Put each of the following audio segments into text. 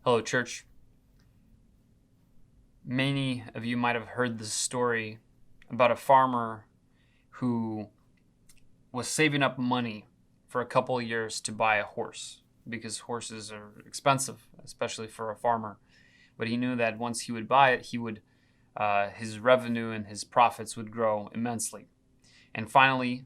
Hello, church. Many of you might have heard this story about a farmer who was saving up money for a couple of years to buy a horse because horses are expensive, especially for a farmer. But he knew that once he would buy it, his revenue and his profits would grow immensely. And finally,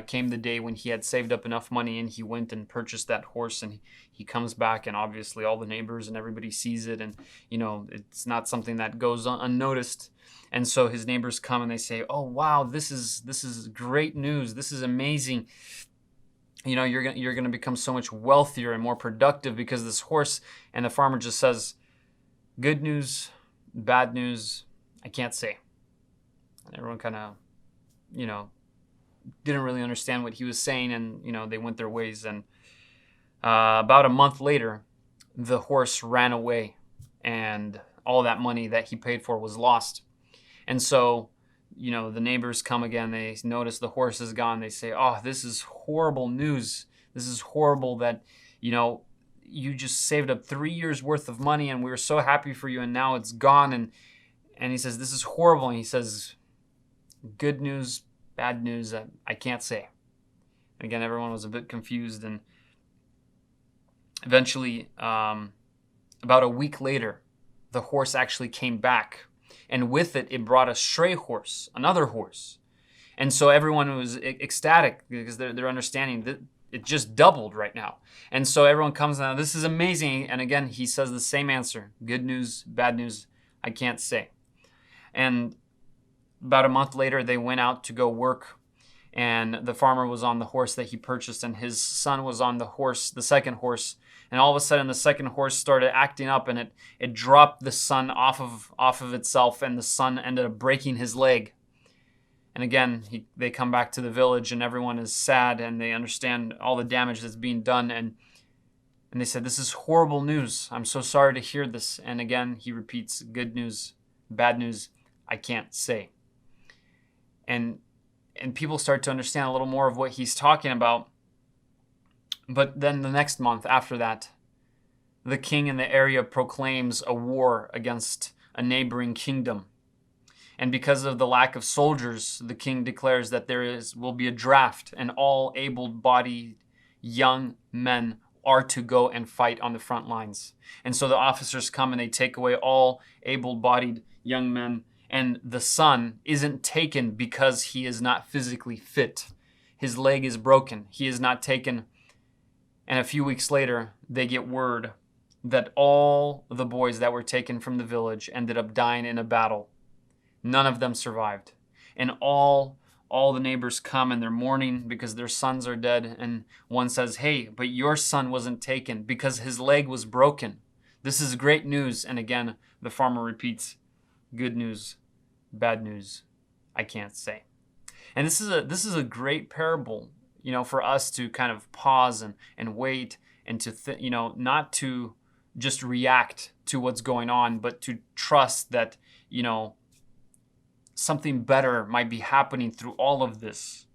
came the day when he had saved up enough money and he went and purchased that horse, and he comes back, and obviously all the neighbors and everybody sees it, and it's not something that goes unnoticed. And so his neighbors come and they say, "Oh wow, this is great news. This is amazing. You're gonna become so much wealthier and more productive because of this horse." And the farmer just says, "Good news, bad news, I can't say." And everyone kind of, you know, didn't really understand what he was saying, and they went their ways. And about a month later, the horse ran away, and all that money that he paid for was lost. And so the neighbors come again. They notice the horse is gone. They say, "Oh, this is horrible news. This is horrible that you just saved up 3 years worth of money, and we were so happy for you, and now it's gone." And he says, "This is horrible." And he says, "Good news, bad news, I can't say." And again, everyone was a bit confused. And eventually, about a week later, the horse actually came back. And with it, it brought a stray horse, another horse. And so everyone was ecstatic because they're understanding that it just doubled right now. And so everyone comes now, "This is amazing." And again, he says the same answer: "Good news, bad news, I can't say." And about a month later, they went out to go work, and the farmer was on the horse that he purchased, and his son was on the second horse. And all of a sudden, the second horse started acting up, and it dropped the son off of itself, and the son ended up breaking his leg. And again, they come back to the village, and everyone is sad, and they understand all the damage that's being done, and they said, "This is horrible news. I'm so sorry to hear this." And again, he repeats, "Good news, bad news, I can't say." And people start to understand a little more of what he's talking about. But then the next month after that, the king in the area proclaims a war against a neighboring kingdom. And because of the lack of soldiers, the king declares that will be a draft, and all able-bodied young men are to go and fight on the front lines. And so the officers come and they take away all able-bodied young men. And the son isn't taken because he is not physically fit. His leg is broken. He is not taken. And a few weeks later, they get word that all the boys that were taken from the village ended up dying in a battle. None of them survived. And all the neighbors come and they're mourning because their sons are dead. And one says, "Hey, but your son wasn't taken because his leg was broken. This is great news." And again, the farmer repeats, "Good news, bad news, I can't say." And this is a great parable, for us to kind of pause and wait, and to not to just react to what's going on, but to trust that something better might be happening through all of this.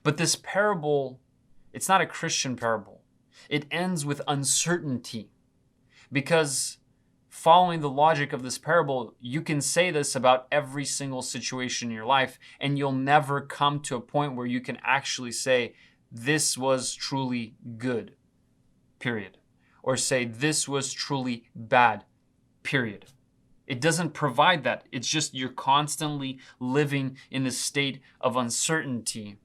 But this parable, it's not a Christian parable. It ends with uncertainty, because following the logic of this parable, you can say this about every single situation in your life, and you'll never come to a point where you can actually say, "This was truly good," period. Or say, "This was truly bad," period. It doesn't provide that. It's just you're constantly living in this state of uncertainty.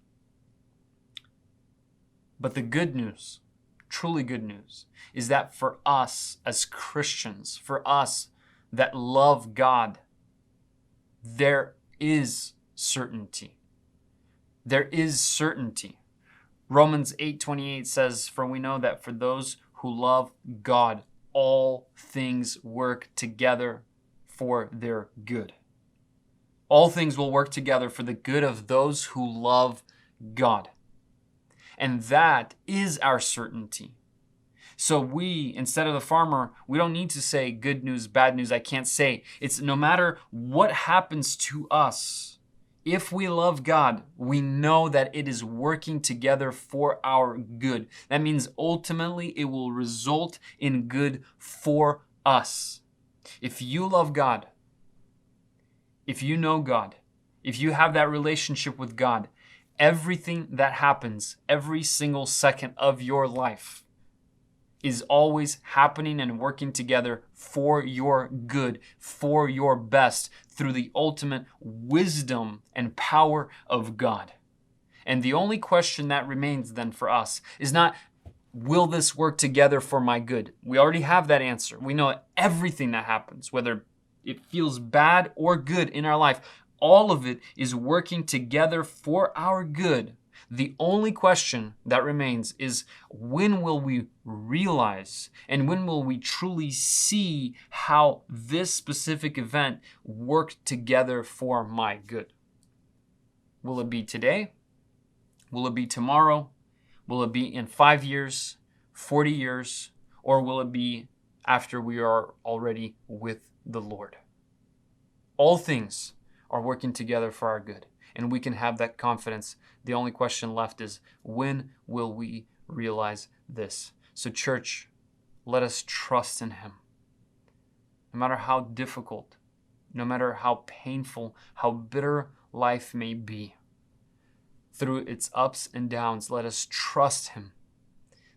But the good news, truly good news, is that for us as Christians, for us that love God, there is certainty. There is certainty. Romans 8:28 says, "For we know that for those who love God, all things work together for their good." All things will work together for the good of those who love God. And that is our certainty. So we, instead of the farmer, we don't need to say, "Good news, bad news, I can't say." It's no matter what happens to us, If we love God, we know that it is working together for our good. That means ultimately it will result in good for us. If you love God, if you know God, if you have that relationship with God, everything that happens every single second of your life is always happening and working together for your good, for your best, through the ultimate wisdom and power of God. And the only question that remains then for us is not, will this work together for my good? We already have that answer. We know everything that happens, whether it feels bad or good in our life, all of it is working together for our good. The only question that remains is, when will we realize and when will we truly see how this specific event worked together for my good? Will it be today? Will it be tomorrow? Will it be in 5 years, 40 years, or will it be after we are already with the Lord? All things are working together for our good, and we can have that confidence. The only question left is, when will we realize this? So church, let us trust in Him. No matter how difficult, no matter how painful, how bitter life may be, through its ups and downs, let us trust Him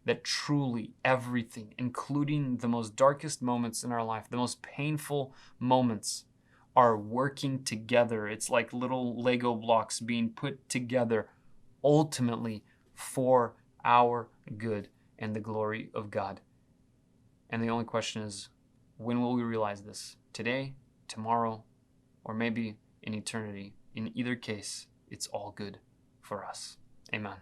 that truly everything, including the most darkest moments in our life, the most painful moments, are working together. It's like little Lego blocks being put together ultimately for our good and the glory of God. And the only question is, when will we realize this? Today, tomorrow, or maybe in eternity? In either case, it's all good for us. Amen.